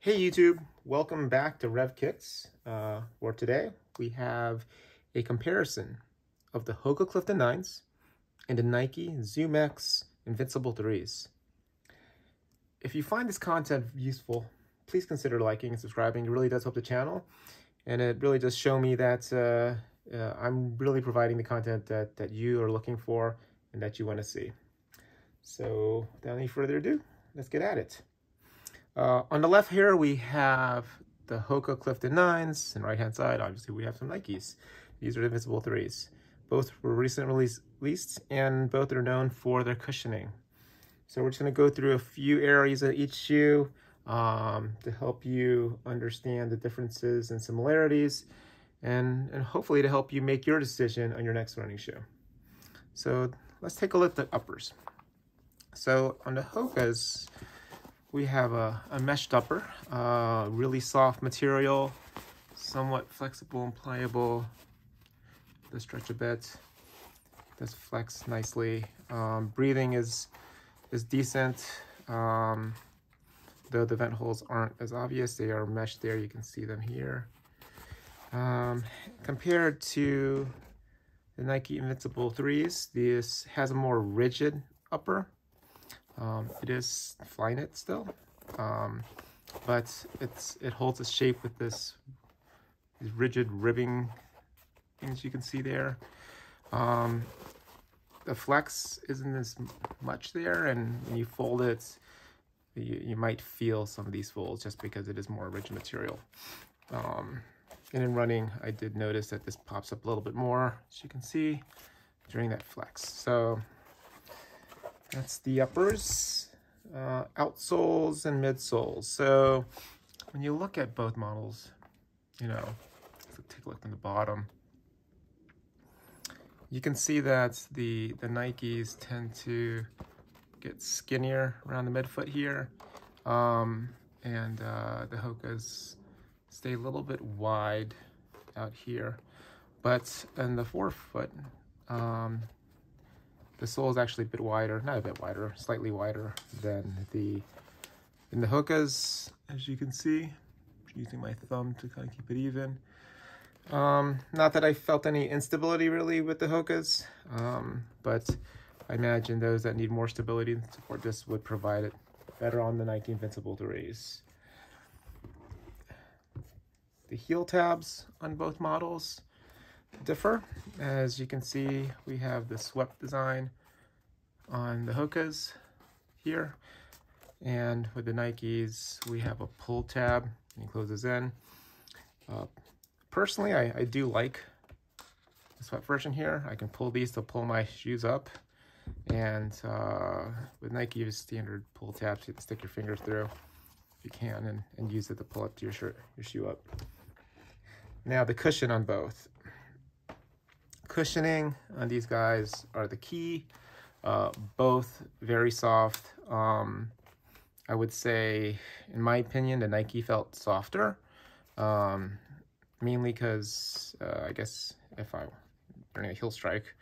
Hey YouTube, welcome back to Revd Kicks. For today, we have a comparison of the Hoka Clifton 9s and the Nike ZoomX Invincible 3s. If you find this content useful, please consider liking and subscribing. It really does help the channel, and it really does show me that I'm really providing the content that you are looking for and that you want to see. So without any further ado, let's get at it. On the left here, we have the Hoka Clifton 9s, and right hand side, obviously, we have some Nikes. These are the Invincible 3s. Both were recently released, and both are known for their cushioning. So we're just going to go through a few areas of each shoe to help you understand the differences and similarities, and hopefully to help you make your decision on your next running shoe. So let's take a look at the uppers. So on the Hokas, we have a meshed upper, really soft material, somewhat flexible and pliable. Does stretch a bit, does flex nicely. Breathing is decent, though the vent holes aren't as obvious. They are meshed there, you can see them here. Compared to the Nike Invincible 3s, this has a more rigid upper. It is Flyknit still, but it holds its shape with these rigid ribbing things you can see there. The flex isn't as much there, and when you fold it, you might feel some of these folds just because it is more rigid material. And in running, I did notice that this pops up a little bit more, as you can see, during that flex. So that's the uppers, outsoles and midsoles. So when you look at both models, you know, take a look at the bottom, you can see that the Nikes tend to get skinnier around the midfoot here, and the Hokas stay a little bit wide out here. But in the forefoot, the sole is actually a bit wider, not a bit wider, slightly wider than in the Hokas, as you can see. I'm using my thumb to kind of keep it even. Not that I felt any instability really with the Hokas, but I imagine those that need more stability and support this would provide it better on the Nike Invincible 3s. The heel tabs on both models differ. As you can see, we have the swept design on the Hokas here, and with the Nikes we have a pull tab and it closes in. Personally, I do like the swept version here. I can pull these to pull my shoes up, and with Nike, you have standard pull tabs you can stick your fingers through if you can, and use it to pull up to your shoe up. Now the cushion on both. Cushioning on these guys are the key. Both very soft. I would say, in my opinion, the Nike felt softer, mainly because I guess if I during a heel strike,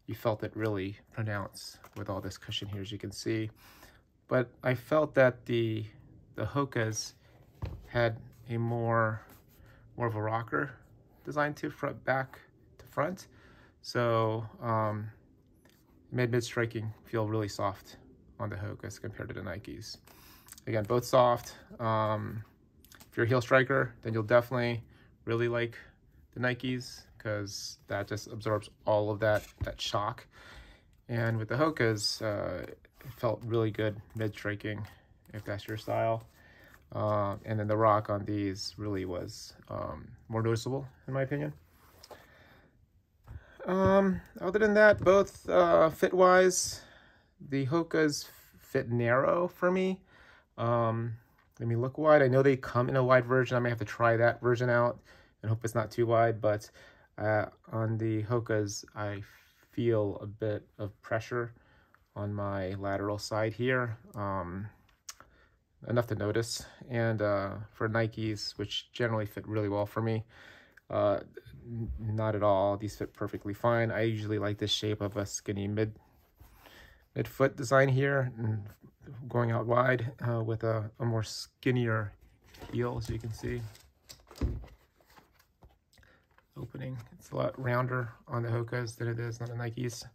you felt it really pronounced with all this cushion here, as you can see. But I felt that the Hokas had a more of a rocker design to back to front. So made mid-striking feel really soft on the Hokas compared to the Nikes. Again, both soft. If you're a heel striker, then you'll definitely really like the Nikes because that just absorbs all of that shock. And with the Hokas, it felt really good mid-striking if that's your style. And then the rock on these really was more noticeable, in my opinion. Other than that, both fit-wise, the Hokas fit narrow for me. Let me look wide. I know they come in a wide version. I may have to try that version out and hope it's not too wide, but on the Hokas, I feel a bit of pressure on my lateral side here. Enough to notice. And for Nikes, which generally fit really well for me, not at all. These fit perfectly fine. I usually like this shape of a skinny midfoot design here, and going out wide with a more skinnier heel, as you can see. Opening, it's a lot rounder on the Hokas than it is on the Nikes.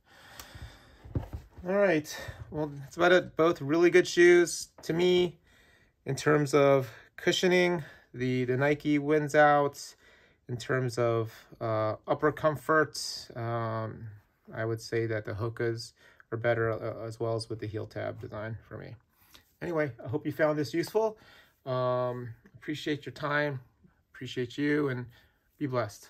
All right, well, that's about it. Both really good shoes to me. In terms of cushioning, the Nike wins out. In terms of upper comfort, I would say that the Hokas are better, as well as with the heel tab design for me. Anyway, I hope you found this useful. Appreciate your time, appreciate you, and be blessed.